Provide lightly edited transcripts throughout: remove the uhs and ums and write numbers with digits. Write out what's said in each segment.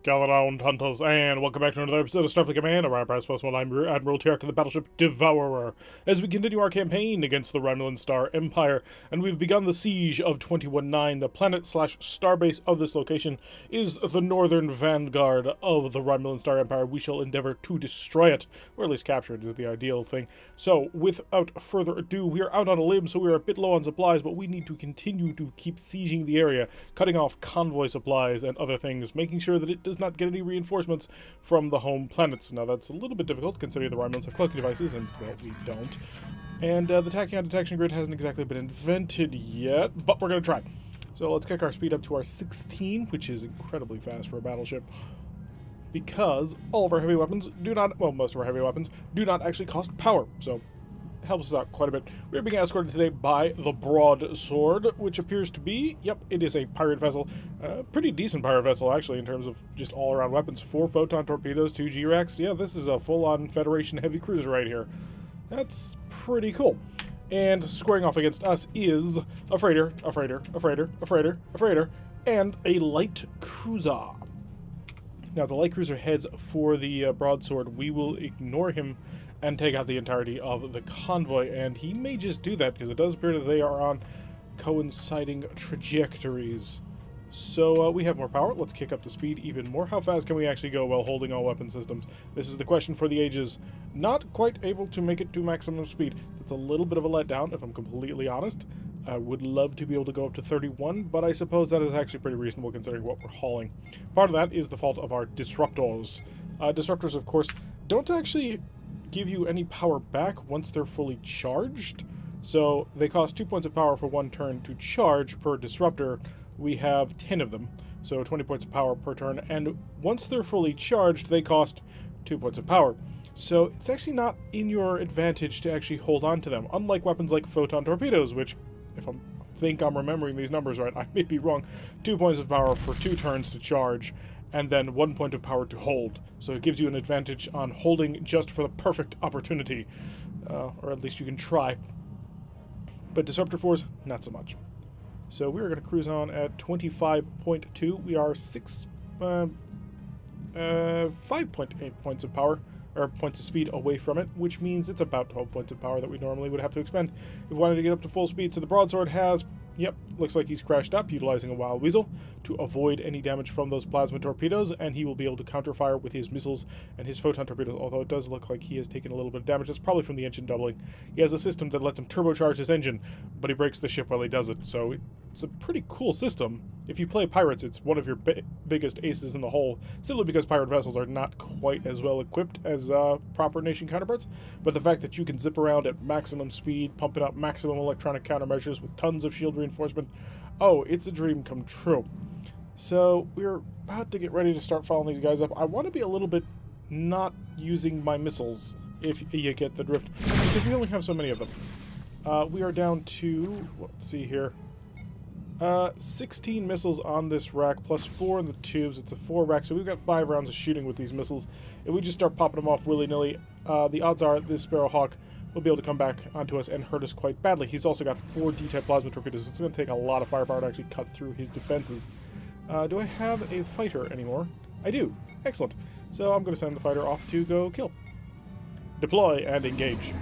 Gather round, hunters, and welcome back to another episode of Starfleet Command. Orion Pirates Plus One. I'm Admiral Tiark of the battleship Devourer, as we continue our campaign against the Romulan Star Empire, and we've begun the siege of 21-9. The planet/starbase of this location is the northern vanguard of the Romulan Star Empire. We shall endeavor to destroy it, or at least capture it is the ideal thing. So, without further ado, we are out on a limb, so we are a bit low on supplies, but we need to continue to keep sieging the area, cutting off convoy supplies and other things, making sure that it does not get any reinforcements from the home planets. Now, that's a little bit difficult, considering the Romulans have cloaking devices, and, well, we don't. And the tachyon detection grid hasn't exactly been invented yet, but we're going to try. So let's kick our speed up to our 16, which is incredibly fast for a battleship, because all of our heavy weapons do not, well, most of our heavy weapons do not actually cost power, so helps us out quite a bit. We're being escorted today by the Broadsword, which appears to be, yep, it is a pirate vessel. Pretty decent pirate vessel, actually, in terms of just all-around weapons. 4 photon torpedoes, 2 G-Rex. Yeah, this is a full-on Federation heavy cruiser right here. That's pretty cool. And squaring off against us is a freighter, a freighter, a freighter, a freighter, a freighter, and a light cruiser. Now, the light cruiser heads for the Broadsword. We will ignore him and take out the entirety of the convoy, and he may just do that because it does appear that they are on coinciding trajectories. So we have more power. Let's kick up the speed even more. How fast can we actually go while holding all weapon systems? This is the question for the ages. Not quite able to make it to maximum speed. That's a little bit of a letdown, if I'm completely honest. I would love to be able to go up to 31, but I suppose that is actually pretty reasonable considering what we're hauling. Part of that is the fault of our disruptors. Disruptors, of course, don't actually give you any power back once they're fully charged. So they cost 2 points of power for 1 turn to charge per disruptor. We have 10 of them, so 20 points of power per turn, and once they're fully charged, they cost 2 points of power. So it's actually not in your advantage to actually hold on to them, unlike weapons like photon torpedoes, which, if I think I'm remembering these numbers right, I may be wrong, 2 points of power for 2 turns to charge, and then 1 point of power to hold. So it gives you an advantage on holding just for the perfect opportunity, or at least you can try. But Disruptor 4s, not so much. So we're going to cruise on at 25.2. We are 5.8 points of power, or points of speed away from it, which means it's about 12 points of power that we normally would have to expend if we wanted to get up to full speed. So the Broadsword has, yep, looks like he's crashed up, utilizing a Wild Weasel to avoid any damage from those plasma torpedoes, and he will be able to counterfire with his missiles and his photon torpedoes, although it does look like he has taken a little bit of damage. It's probably from the engine doubling. He has a system that lets him turbocharge his engine, but he breaks the ship while he does it, so it's a pretty cool system. If you play pirates, it's one of your biggest aces in the hole, simply because pirate vessels are not quite as well equipped as proper nation counterparts, but the fact that you can zip around at maximum speed, pumping out maximum electronic countermeasures with tons of shield reinforcement, oh, it's a dream come true. So we're about to get ready to start following these guys up. I want to be a little bit not using my missiles, if you get the drift, because we only have so many of them. We are down to, let's see here, 16 missiles on this rack, plus 4 in the tubes. It's a 4 rack, so we've got 5 rounds of shooting with these missiles. If we just start popping them off willy-nilly, the odds are this Sparrowhawk will be able to come back onto us and hurt us quite badly. He's also got 4 D-type plasma torpedoes. It's going to take a lot of firepower to actually cut through his defenses. Do I have a fighter anymore? I do. Excellent. So I'm going to send the fighter off to go kill. Deploy and engage.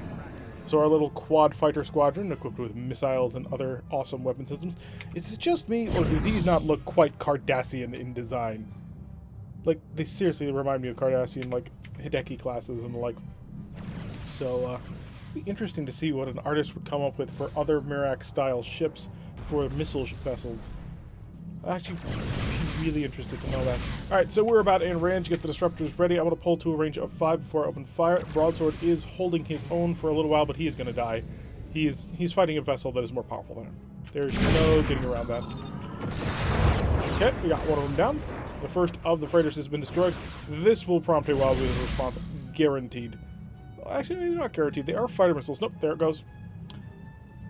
So our little quad fighter squadron, equipped with missiles and other awesome weapon systems. Is it just me, or do these not look quite Cardassian in design? Like, they seriously remind me of Cardassian, like, Hideki classes and the like. So, it'd be interesting to see what an artist would come up with for other Mirak-style ships for missile vessels. I'm actually really interested to know that. Alright, so we're about in range. Get the disruptors ready. I'm going to pull to a range of 5 before I open fire. Broadsword is holding his own for a little while, but he is going to die. He's fighting a vessel that is more powerful than him. There's no getting around that. Okay, we got one of them down. The first of the freighters has been destroyed. This will prompt a Wild Weasel response. Guaranteed. Well, actually, maybe not guaranteed. They are fighter missiles. Nope, there it goes.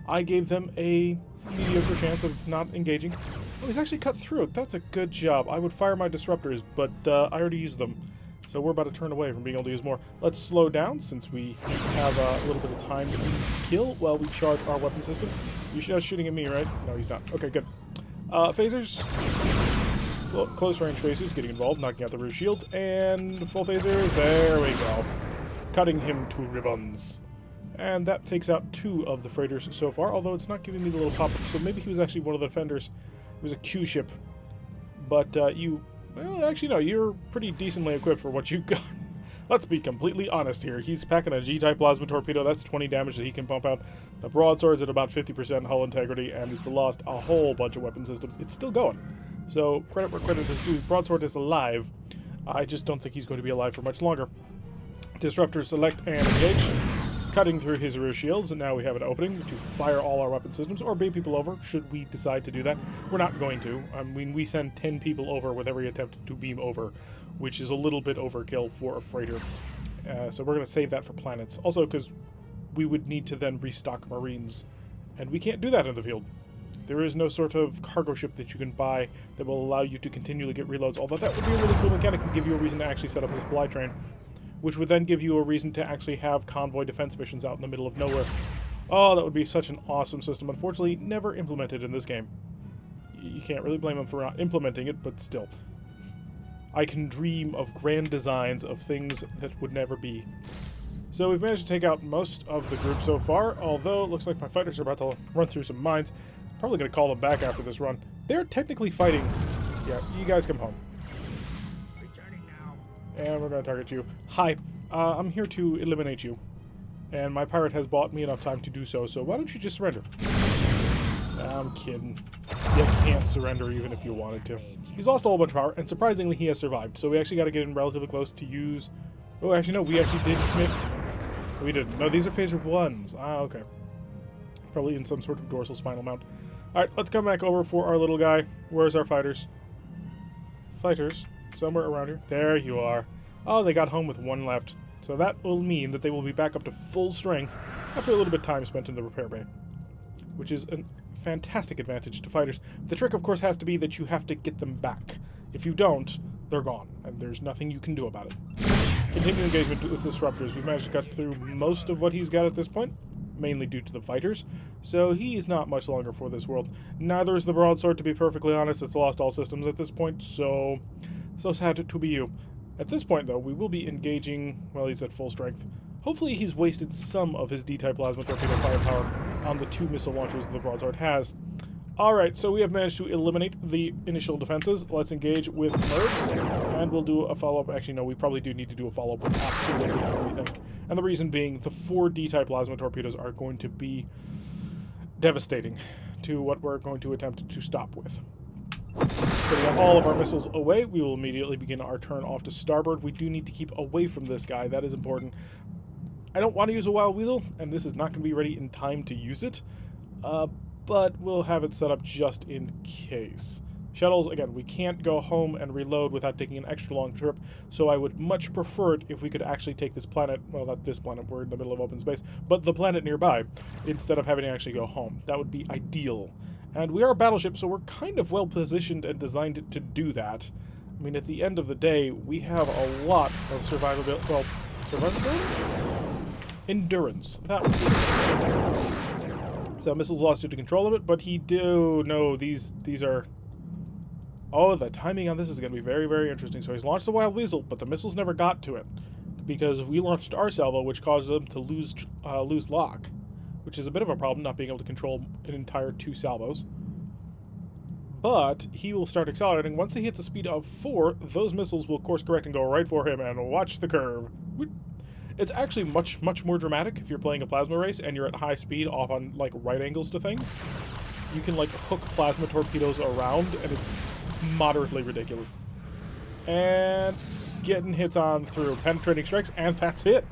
I gave them a mediocre chance of not engaging. Oh, he's actually cut through it. That's a good job. I would fire my disruptors, but I already used them. So we're about to turn away from being able to use more. Let's slow down since we have a little bit of time to kill while we charge our weapon systems. You're shooting at me, right? No, he's not. Okay, good. Phasers. Close range phasers getting involved, knocking out the rear shields, and full phasers. There we go. Cutting him to ribbons. And that takes out 2 of the freighters so far, although it's not giving me the little pop-up, so maybe he was actually one of the defenders. It was a Q ship. But well, actually no, you're pretty decently equipped for what you've got. Let's be completely honest here. He's packing a G-type plasma torpedo. That's 20 damage that he can pump out. The broadsword's at about 50% hull integrity, and it's lost a whole bunch of weapon systems. It's still going. So, credit where credit is due. Broadsword is alive. I just don't think he's going to be alive for much longer. Disruptors select and engage. Cutting through his rear shields, and now we have an opening to fire all our weapon systems, or beam people over, should we decide to do that. We're not going to. I mean, we send 10 people over with every attempt to beam over, which is a little bit overkill for a freighter. So we're going to save that for planets. Also, because we would need to then restock Marines, and we can't do that in the field. There is no sort of cargo ship that you can buy that will allow you to continually get reloads, although that would be a really cool mechanic and give you a reason to actually set up a supply train, which would then give you a reason to actually have convoy defense missions out in the middle of nowhere. Oh, that would be such an awesome system. Unfortunately, never implemented in this game. You can't really blame them for not implementing it, but still. I can dream of grand designs of things that would never be. So we've managed to take out most of the group so far, although it looks like my fighters are about to run through some mines. Probably going to call them back after this run. They're technically fighting. Yeah, you guys come home. And we're going to target you. Hi, I'm here to eliminate you. And my pirate has bought me enough time to do so, so why don't you just surrender? I'm kidding. You can't surrender even if you wanted to. He's lost a whole bunch of power, and surprisingly he has survived. So we actually got to get in relatively close to use... Oh, actually no, we actually did commit... We didn't. No, these are phaser 1s. Ah, okay. Probably in some sort of dorsal spinal mount. Alright, let's come back over for our little guy. Where's our fighters? Fighters? Somewhere around here. There you are. Oh, they got home with 1 left. So that will mean that they will be back up to full strength after a little bit of time spent in the repair bay, which is a fantastic advantage to fighters. The trick, of course, has to be that you have to get them back. If you don't, they're gone, and there's nothing you can do about it. Continuing engagement with disruptors. We've managed to cut through most of what he's got at this point, mainly due to the fighters, so he's not much longer for this world. Neither is the broadsword, to be perfectly honest. It's lost all systems at this point, so sad to be you. At this point, though, we will be engaging, well, he's at full strength. Hopefully he's wasted some of his D-type plasma torpedo firepower on the 2 missile launchers that the broadsword has. Alright, so we have managed to eliminate the initial defenses. Let's engage with nerves, and we'll do a follow-up. Actually, no, we probably do need to do a follow-up with absolutely everything. And the reason being, the 4 D-type plasma torpedoes are going to be devastating to what we're going to attempt to stop with. Setting all of our missiles away, we will immediately begin our turn off to starboard. We do need to keep away from this guy. That is important. I don't want to use a wild weasel, and this is not going to be ready in time to use it, but we'll have it set up just in case. Shuttles, again, we can't go home and reload without taking an extra long trip, so I would much prefer it if we could actually take this planet, well, not this planet, we're in the middle of open space, but the planet nearby, instead of having to actually go home. That would be ideal. And we are a battleship, so we're kind of well positioned and designed to do that. I mean, at the end of the day, we have a lot of survivability. Well, survivability? Endurance. That would be. So missiles lost due to control limit, but he do know these are. Oh, the timing on this is going to be very, very interesting. So he's launched the Wild Weasel, but the missiles never got to it because we launched our salvo, which caused them to lose lock, which is a bit of a problem, not being able to control an entire 2 salvos. But he will start accelerating. Once he hits a speed of 4, those missiles will course correct and go right for him, and watch the curve. It's actually much, much more dramatic if you're playing a plasma race and you're at high speed off on, like, right angles to things. You can, like, hook plasma torpedoes around, and it's moderately ridiculous. And getting hits on through penetrating strikes, and that's it.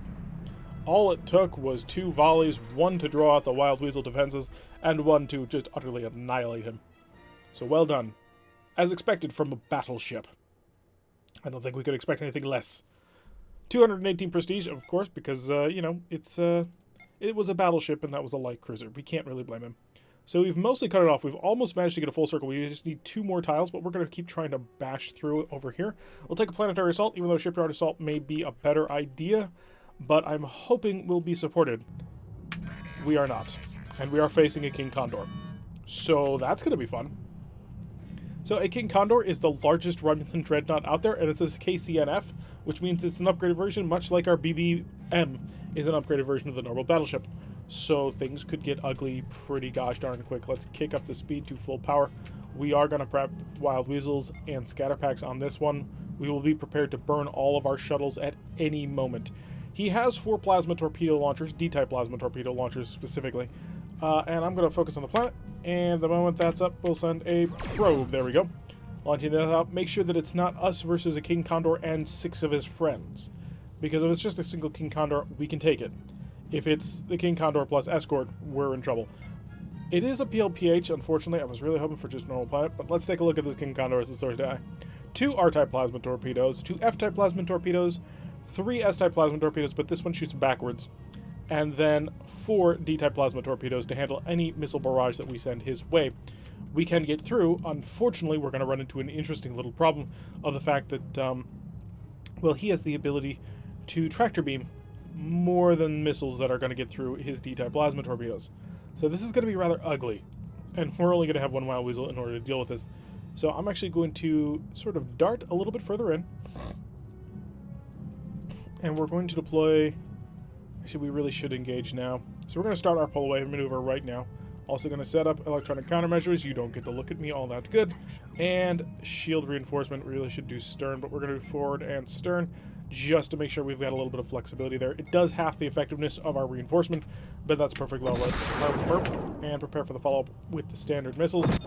All it took was 2 volleys, 1 to draw out the Wild Weasel defenses, and 1 to just utterly annihilate him. So well done. As expected from a battleship. I don't think we could expect anything less. 218 prestige, of course, because, you know, it was a battleship and that was a light cruiser. We can't really blame him. So we've mostly cut it off. We've almost managed to get a full circle. We just need 2 more tiles, but we're going to keep trying to bash through it over here. We'll take a planetary assault, even though shipyard assault may be a better idea, but I'm hoping we'll be supported. We are not. And we are facing a King Condor. So that's going to be fun. So a King Condor is the largest Romulan dreadnought out there, and it says KCNF, which means it's an upgraded version, much like our BBM is an upgraded version of the normal battleship. So things could get ugly pretty gosh darn quick. Let's kick up the speed to full power. We are going to prep Wild Weasels and Scatter Packs on this one. We will be prepared to burn all of our shuttles at any moment. He has 4 plasma torpedo launchers, D-type plasma torpedo launchers specifically. And I'm going to focus on the planet, and the moment that's up, we'll send a probe. There we go. Launching that out. Make sure that it's not us versus a King Condor and 6 of his friends. Because if it's just a single King Condor, we can take it. If it's the King Condor plus escort, we're in trouble. It is a PLPH, unfortunately. I was really hoping for just normal planet, but let's take a look at this King Condor as a source die. 2 R-type plasma torpedoes, 2 F-type plasma torpedoes, 3 S-type plasma torpedoes, but this one shoots backwards. And then 4 D-type plasma torpedoes to handle any missile barrage that we send his way. We can get through. Unfortunately, we're going to run into an interesting little problem of the fact that, well, he has the ability to tractor beam more than missiles that are going to get through his D-type plasma torpedoes. So this is going to be rather ugly, and we're only going to have 1 Wild Weasel in order to deal with this. So I'm actually going to sort of dart a little bit further in, and we're going to deploy... Actually, we really should engage now. So we're going to start our pull away maneuver right now. Also going to set up electronic countermeasures. You don't get to look at me all that good. And shield reinforcement. We really should do stern, but we're going to do forward and stern just to make sure we've got a little bit of flexibility there. It does half the effectiveness of our reinforcement, but that's perfect level. And prepare for the follow-up with the standard missiles. We've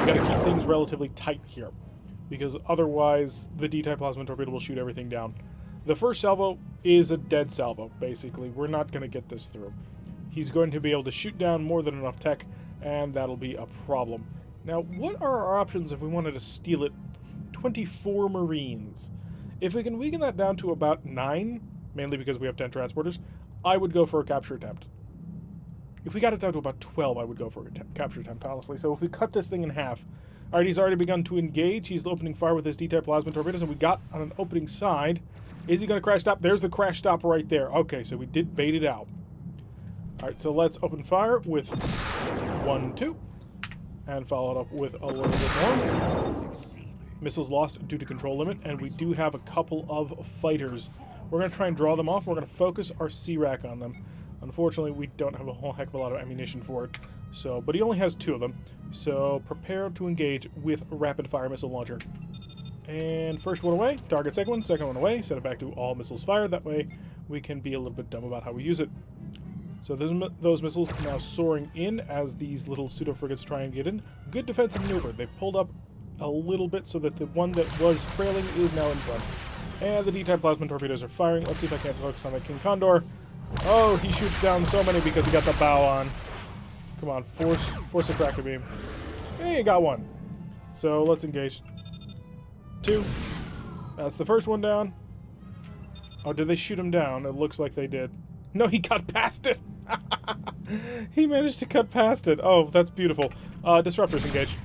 got to keep things relatively tight here, because otherwise the D-type plasma torpedo will shoot everything down. The first salvo is a dead salvo, basically. We're not going to get this through. He's going to be able to shoot down more than enough tech, and that'll be a problem. Now, what are our options if we wanted to steal it? 24 Marines. If we can weaken that down to about 9, mainly because we have 10 transporters, I would go for a capture attempt. If we got it down to about 12, I would go for a capture attempt, honestly. So if we cut this thing in half... Alright, he's already begun to engage. He's opening fire with his D-type plasma torpedoes, and we got on an opening side... Is he going to crash stop? There's the crash stop right there. Okay, so we did bait it out. Alright, so let's open fire with 1, 2. And follow it up with a little bit more. Missiles lost due to control limit, and we do have a couple of fighters. We're going to try and draw them off. We're going to focus our C-Rack on them. Unfortunately, we don't have a whole heck of a lot of ammunition for it. So, but he only has 2 of them. So prepare to engage with a rapid-fire missile launcher. And first one away, target second one away, set it back to all missiles fired. That way we can be a little bit dumb about how we use it. So those missiles now soaring in as these little pseudo-frigates try and get in. Good defensive maneuver. They've pulled up a little bit so that the one that was trailing is now in front. And the D-type plasma torpedoes are firing. Let's see if I can't focus on that King Condor. Oh, he shoots down so many because he got the bow on. Come on, force a tractor beam. Hey, got 1. So let's engage. 2. That's the first one down. Oh, did they shoot him down? It looks like they did. No, he cut past it. He managed to cut past it. Oh, that's beautiful. Disruptors engaged.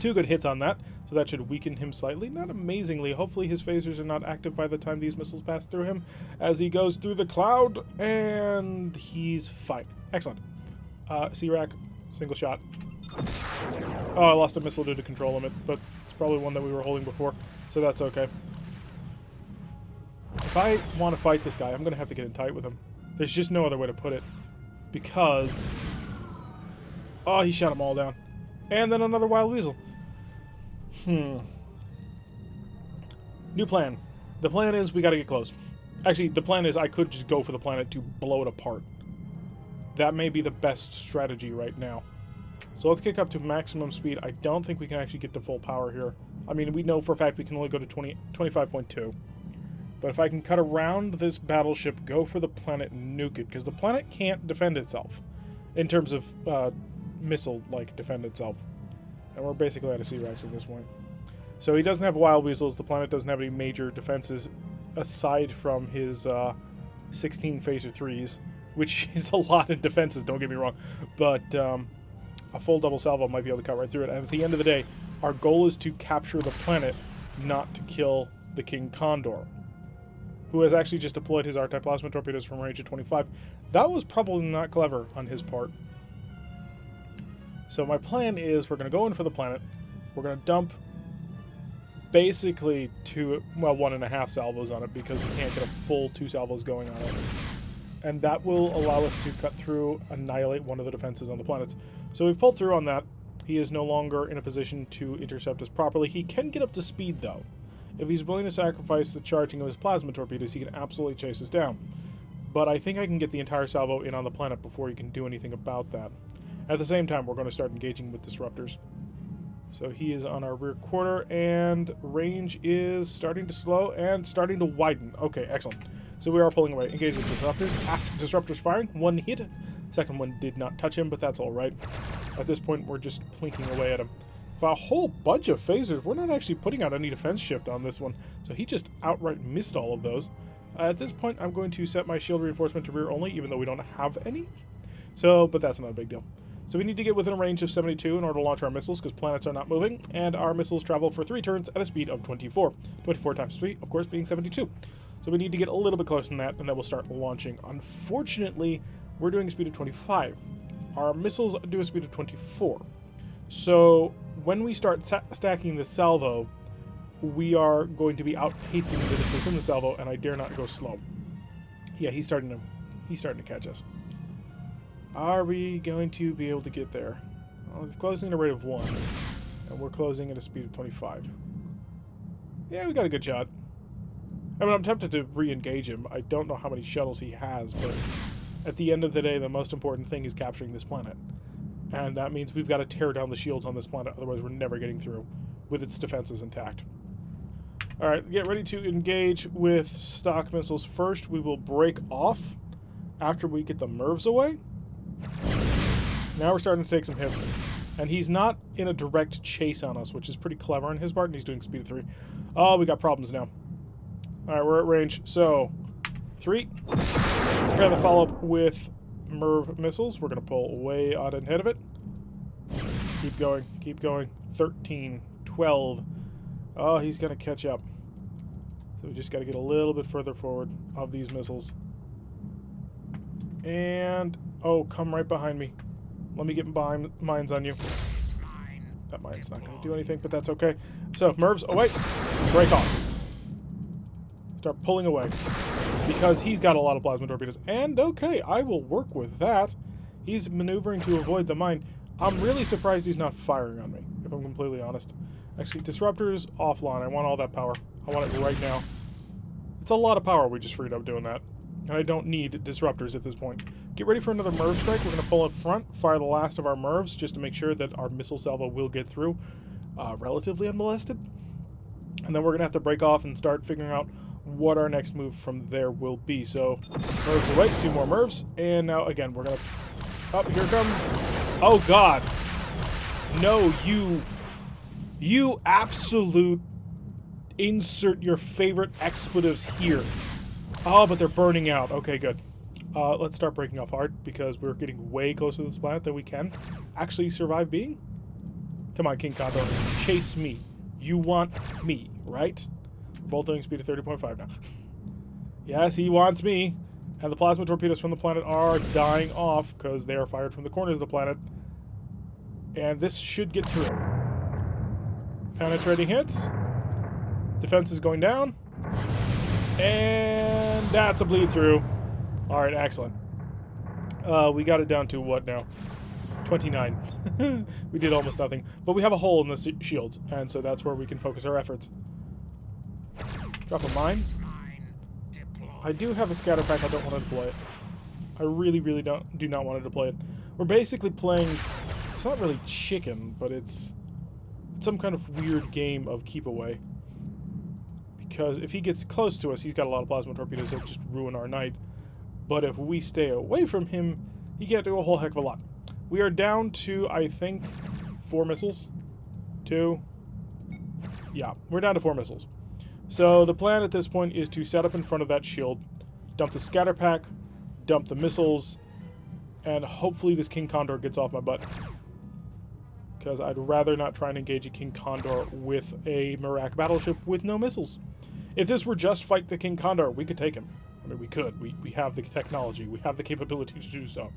2 good hits on that, so that should weaken him slightly. Not amazingly. Hopefully his phasers are not active by the time these missiles pass through him as he goes through the cloud, and he's fine. Excellent. C-Rack, single shot. Oh, I lost a missile due to control limit, but it's probably one that we were holding before, so that's okay. If I want to fight this guy, I'm going to have to get in tight with him. There's just no other way to put it. Because... Oh, he shot them all down. And then another Wild Weasel. New plan. The plan is we got to get close. Actually, the plan is I could just go for the planet to blow it apart. That may be the best strategy right now. So let's kick up to maximum speed. I don't think we can actually get to full power here. I mean, we know for a fact we can only go to 25.2. But if I can cut around this battleship, go for the planet, and nuke it, because the planet can't defend itself in terms of missile, defend itself. And we're basically out of C-Racks at this point. So he doesn't have Wild Weasels. The planet doesn't have any major defenses aside from his 16 phaser 3s, which is a lot in defenses, don't get me wrong. But a full double salvo might be able to cut right through it. And at the end of the day, our goal is to capture the planet, not to kill the King Condor, who has actually just deployed his R-type plasma torpedoes from range of 25. That was probably not clever on his part. So my plan is we're going to go in for the planet. We're going to dump basically 1.5 salvos on it because we can't get a full 2 salvos going on it. And that will allow us to cut through, annihilate one of the defenses on the planets. So we've pulled through on that. He is no longer in a position to intercept us properly. He can get up to speed, though. If he's willing to sacrifice the charging of his plasma torpedoes, he can absolutely chase us down. But I think I can get the entire salvo in on the planet before he can do anything about that. At the same time, we're going to start engaging with disruptors. So he is on our rear quarter, and range is starting to slow and starting to widen. Okay, excellent. So we are pulling away. Engage with disruptors. After disruptors firing, 1 hit. Second one did not touch him, but that's all right. At this point, we're just plinking away at him. For a whole bunch of phasers, we're not actually putting out any defense shift on this one. So he just outright missed all of those. At this point, I'm going to set my shield reinforcement to rear only, even though we don't have any. But that's not a big deal. So we need to get within a range of 72 in order to launch our missiles, because planets are not moving, and our missiles travel for 3 turns at a speed of 24. 24 times 3, of course, being 72. So we need to get a little bit closer than that, and then we'll start launching. Unfortunately, we're doing a speed of 25. Our missiles do a speed of 24. So when we start stacking the salvo, we are going to be outpacing the missiles in the salvo, and I dare not go slow. Yeah, he's starting to catch us. Are we going to be able to get there? Well, it's closing at a rate of 1, and we're closing at a speed of 25. Yeah, we got a good shot. I mean, I'm tempted to re-engage him. I don't know how many shuttles he has, but at the end of the day, the most important thing is capturing this planet. And that means we've got to tear down the shields on this planet, otherwise we're never getting through with its defenses intact. Alright, get ready to engage with stock missiles first. We will break off after we get the MIRVs away. Now we're starting to take some hits. And he's not in a direct chase on us, which is pretty clever on his part, and he's doing speed of 3. Oh, we got problems now. Alright, we're at range. So, 3. We're going to follow up with MIRV missiles. We're going to pull way out ahead of it. Keep going, keep going. 13, 12. Oh, he's going to catch up. So we just got to get a little bit further forward of these missiles. And, oh, come right behind me. Let me get mines on you. That mine's not going to do anything, but that's okay. So, MIRVs, away. Break off. Start pulling away. Because he's got a lot of plasma torpedoes. And, okay, I will work with that. He's maneuvering to avoid the mine. I'm really surprised he's not firing on me, if I'm completely honest. Actually, disruptors offline. I want all that power. I want it right now. It's a lot of power we just freed up doing that. And I don't need disruptors at this point. Get ready for another MIRV strike. We're going to pull up front, fire the last of our MIRVs, just to make sure that our missile salvo will get through relatively unmolested. And then we're going to have to break off and start figuring out what our next move from there will be. So, MIRVs away, 2 more MIRVs. And now, again, we're going to... Oh, here it comes. Oh, God. No, you absolute... Insert your favorite expletives here. Oh, but they're burning out. Okay, good. Let's start breaking off hard, because we're getting way closer to this planet than we can actually survive being. Come on, King Condor. Chase me. You want me, right? We're both doing speed of 30.5 now. Yes, he wants me. And the plasma torpedoes from the planet are dying off, because they are fired from the corners of the planet. And this should get through. Penetrating hits. Defense is going down. And that's a bleed through. Alright, excellent. We got it down to what now? 29. We did almost nothing. But we have a hole in the shields, and so that's where we can focus our efforts. Drop a mine. I do have a scatter pack. I don't want to deploy it. I really, really do not want to deploy it. We're basically playing... It's not really chicken, but it's some kind of weird game of keep away. Because if he gets close to us, he's got a lot of plasma torpedoes that just ruin our night. But if we stay away from him, he can't do a whole heck of a lot. We are down to, I think, 4 missiles. 2. Yeah, we're down to 4 missiles. So the plan at this point is to set up in front of that shield, dump the scatter pack, dump the missiles, and hopefully this King Condor gets off my butt. Because I'd rather not try and engage a King Condor with a Merak battleship with no missiles. If this were just fight the King Condor, we could take him. I mean, we could. We have the technology. We have the capability to do so.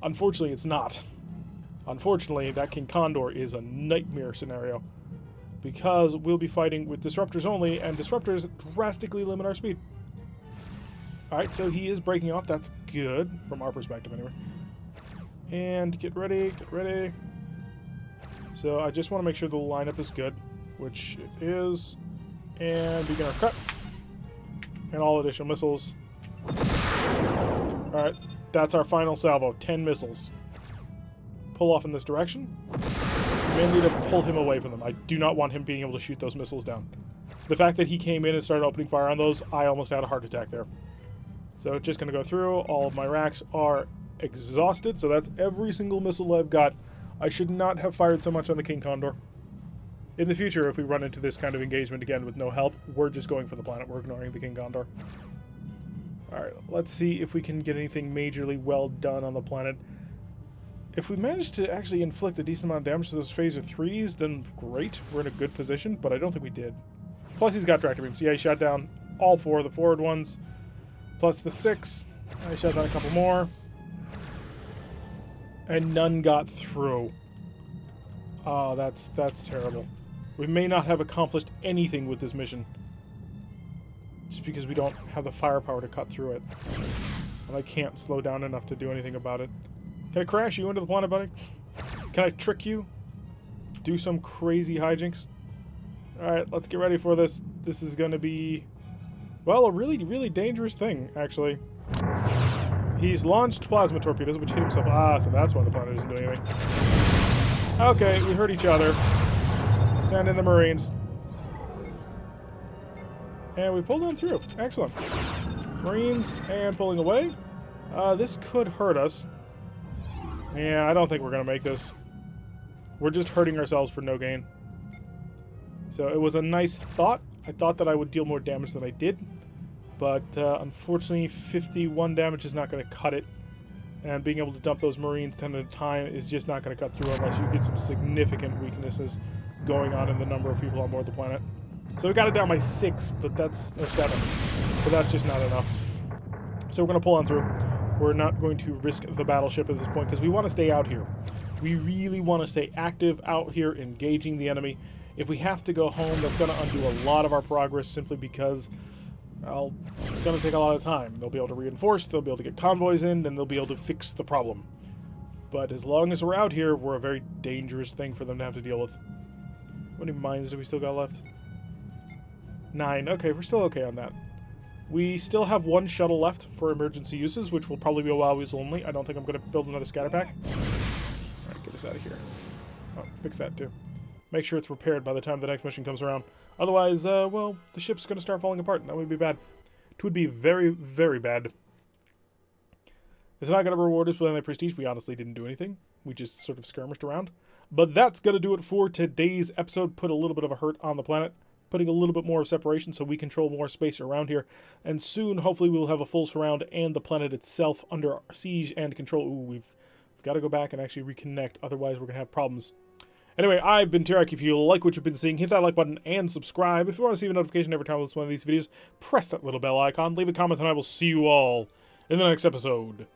Unfortunately, it's not. Unfortunately, that King Condor is a nightmare scenario. because we'll be fighting with disruptors only, and disruptors drastically limit our speed. Alright, so he is breaking off. That's good, from our perspective anyway. And get ready, get ready. So I just want to make sure the lineup is good, which it is. And begin our cut. And all additional missiles. Alright, that's our final salvo. 10 missiles. Pull off in this direction. Mainly to pull him away from them. I do not want him being able to shoot those missiles down. The fact that he came in and started opening fire on those, I almost had a heart attack there. So just going to go through. All of my racks are exhausted, so that's every single missile I've got. I should not have fired so much on the King Condor. In the future, if we run into this kind of engagement again with no help, we're just going for the planet. We're ignoring the King Condor. Alright, let's see if we can get anything majorly well done on the planet. If we manage to actually inflict a decent amount of damage to those phaser 3s, then great. We're in a good position, but I don't think we did. Plus he's got tractor beams. Yeah, he shot down all 4 of the forward ones. Plus the 6. I shot down a couple more. And none got through. Oh, that's terrible. We may not have accomplished anything with this mission. Just because we don't have the firepower to cut through it. And I can't slow down enough to do anything about it. Can I crash you into the planet, buddy? Can I trick you? Do some crazy hijinks? Alright, let's get ready for this. This is going to be, well, a really, really dangerous thing, actually. He's launched plasma torpedoes, which hit himself. Ah, so that's why the planet isn't doing anything. Okay, we hurt each other. Send in the Marines. And we pulled them through. Excellent. Marines and pulling away. This could hurt us. Yeah, I don't think we're going to make this. We're just hurting ourselves for no gain. So it was a nice thought. I thought that I would deal more damage than I did. But unfortunately, 51 damage is not going to cut it. And being able to dump those Marines 10 at a time is just not going to cut through unless you get some significant weaknesses going on in the number of people on board the planet. So we got it down by 6, but that's 7. But that's just not enough. So we're going to pull on through. We're not going to risk the battleship at this point because we want to stay out here. We really want to stay active out here, engaging the enemy. If we have to go home, that's going to undo a lot of our progress simply because, well, it's going to take a lot of time. They'll be able to reinforce, they'll be able to get convoys in, and they'll be able to fix the problem. But as long as we're out here, we're a very dangerous thing for them to have to deal with. How many mines do we still got left? 9. Okay, we're still okay on that. We still have 1 shuttle left for emergency uses, which will probably be a while only. I don't think I'm going to build another scatter pack. Alright, get us out of here. Oh, fix that too. Make sure it's repaired by the time the next mission comes around. Otherwise, well, the ship's going to start falling apart, and that would be bad. It would be very, very bad. It's not going to reward us with any prestige. We honestly didn't do anything. We just sort of skirmished around. But that's going to do it for today's episode. Put a little bit of a hurt on the planet. Putting a little bit more of separation so we control more space around here. And soon, hopefully, we'll have a full surround and the planet itself under siege and control. Ooh, we've got to go back and actually reconnect. Otherwise, we're going to have problems. Anyway, I've been Tarek. If you like what you've been seeing, hit that like button and subscribe. If you want to see a notification every time I post one of these videos, press that little bell icon, leave a comment, and I will see you all in the next episode.